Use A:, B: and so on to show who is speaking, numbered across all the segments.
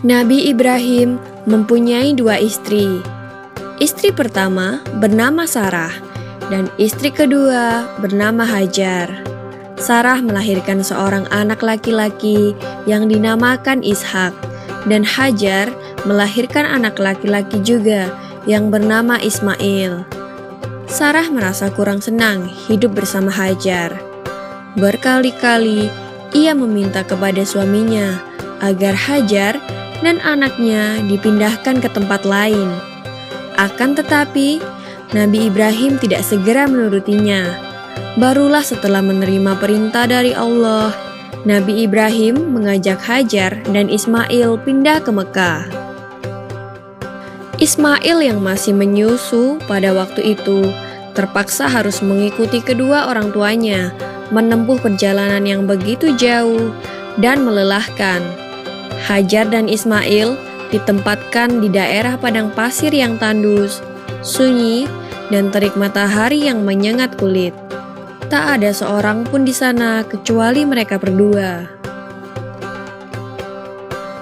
A: Nabi Ibrahim mempunyai dua istri. Istri pertama bernama Sarah dan istri kedua bernama Hajar. Sarah melahirkan seorang anak laki-laki yang dinamakan Ishak, dan Hajar melahirkan anak laki-laki juga yang bernama Ismail. Sarah merasa kurang senang hidup bersama Hajar. Berkali-kali ia meminta kepada suaminya agar Hajar dan anaknya dipindahkan ke tempat lain. Akan tetapi, Nabi Ibrahim tidak segera menurutinya. Barulah setelah menerima perintah dari Allah, Nabi Ibrahim mengajak Hajar dan Ismail pindah ke Mekah. Ismail yang masih menyusu pada waktu itu terpaksa harus mengikuti kedua orang tuanya menempuh perjalanan yang begitu jauh dan melelahkan. Hajar dan Ismail ditempatkan di daerah padang pasir yang tandus, sunyi, dan terik matahari yang menyengat kulit. Tak ada seorang pun di sana kecuali mereka berdua.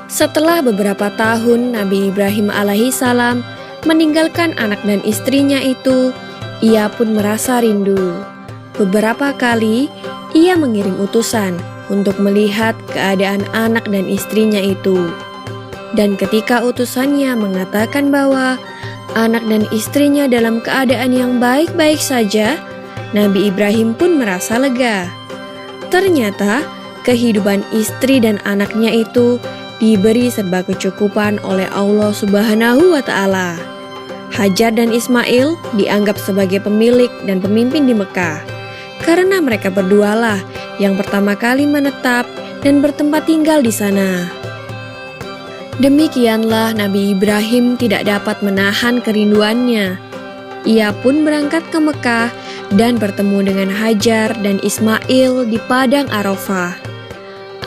A: Setelah beberapa tahun Nabi Ibrahim alaihissalam meninggalkan anak dan istrinya itu, ia pun merasa rindu. Beberapa kali ia mengirim utusan untuk melihat keadaan anak dan istrinya itu. Dan ketika utusannya mengatakan bahwa anak dan istrinya dalam keadaan yang baik-baik saja, Nabi Ibrahim pun merasa lega. Ternyata kehidupan istri dan anaknya itu diberi serba kecukupan oleh Allah Subhanahu wa Ta'ala. Hajar dan Ismail dianggap sebagai pemilik dan pemimpin di Mekah, karena mereka berdualah yang pertama kali menetap dan bertempat tinggal di sana. Demikianlah Nabi Ibrahim tidak dapat menahan kerinduannya. Ia pun berangkat ke Mekah dan bertemu dengan Hajar dan Ismail di padang Arafah.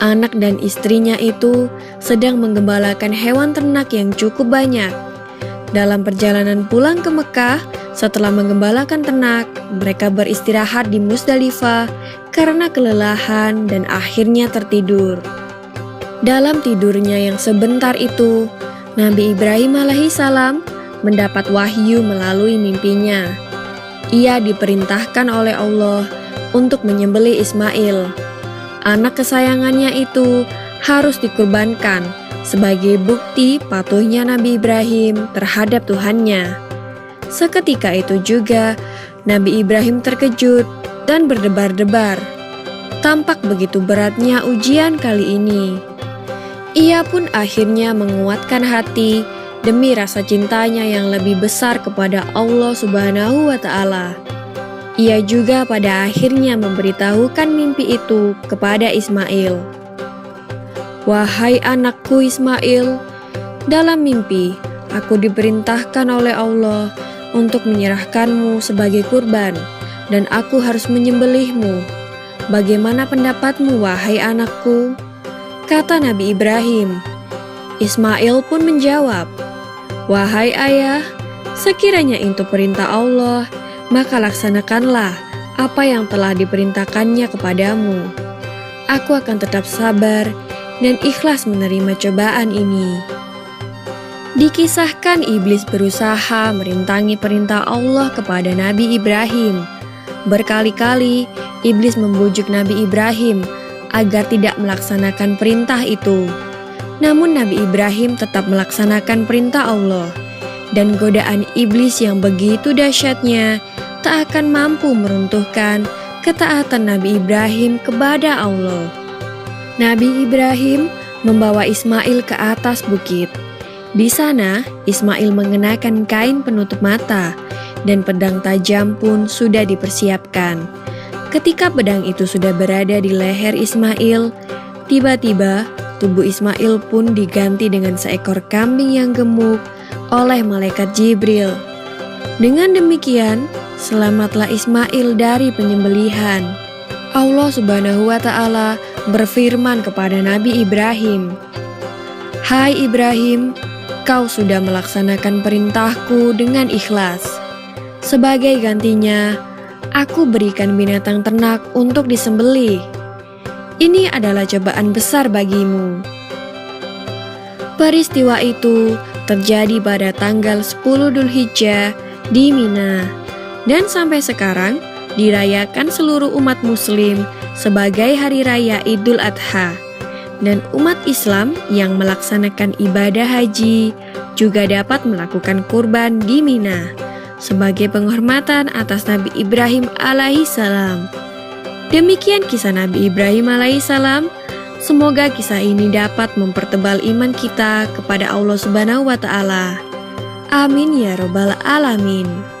A: Anak dan istrinya itu sedang menggembalakan hewan ternak yang cukup banyak. Dalam perjalanan pulang ke Mekah, setelah menggembalakan ternak, mereka beristirahat di Musdalifah karena kelelahan dan akhirnya tertidur. Dalam tidurnya yang sebentar itu, Nabi Ibrahim alaihissalam mendapat wahyu melalui mimpinya. Ia diperintahkan oleh Allah untuk menyembelih Ismail. Anak kesayangannya itu harus dikurbankan sebagai bukti patuhnya Nabi Ibrahim terhadap Tuhannya. Seketika itu juga, Nabi Ibrahim terkejut dan berdebar-debar. Tampak begitu beratnya ujian kali ini. Ia pun akhirnya menguatkan hati demi rasa cintanya yang lebih besar kepada Allah Subhanahu wa Ta'ala. Ia juga pada akhirnya memberitahukan mimpi itu kepada Ismail. "Wahai anakku Ismail, dalam mimpi aku diperintahkan oleh Allah untuk menyerahkanmu sebagai kurban, dan aku harus menyembelihmu. Bagaimana pendapatmu, wahai anakku?" Kata Nabi Ibrahim. Ismail pun menjawab, "Wahai ayah, sekiranya itu perintah Allah, maka laksanakanlah apa yang telah diperintahkannya kepadamu. Aku akan tetap sabar dan ikhlas menerima cobaan ini." Dikisahkan iblis berusaha merintangi perintah Allah kepada Nabi Ibrahim. Berkali-kali iblis membujuk Nabi Ibrahim agar tidak melaksanakan perintah itu. Namun Nabi Ibrahim tetap melaksanakan perintah Allah, dan godaan iblis yang begitu dahsyatnya tak akan mampu meruntuhkan ketaatan Nabi Ibrahim kepada Allah. Nabi Ibrahim membawa Ismail ke atas bukit. Di sana, Ismail mengenakan kain penutup mata, dan pedang tajam pun sudah dipersiapkan. Ketika pedang itu sudah berada di leher Ismail, tiba-tiba tubuh Ismail pun diganti dengan seekor kambing yang gemuk oleh malaikat Jibril. Dengan demikian, selamatlah Ismail dari penyembelihan. Allah Subhanahu wa Ta'ala berfirman kepada Nabi Ibrahim, "Hai Ibrahim, kau sudah melaksanakan perintahku dengan ikhlas. Sebagai gantinya, aku berikan binatang ternak untuk disembelih. Ini adalah cobaan besar bagimu." Peristiwa itu terjadi pada tanggal 10 Dzulhijjah di Mina, dan sampai sekarang dirayakan seluruh umat muslim sebagai hari raya Idul Adha. Dan umat Islam yang melaksanakan ibadah haji juga dapat melakukan kurban di Mina sebagai penghormatan atas Nabi Ibrahim alaihissalam. Demikian kisah Nabi Ibrahim alaihissalam. Semoga kisah ini dapat mempertebal iman kita kepada Allah Subhanahu wa Ta'ala. Amin ya Robbal 'Alamin.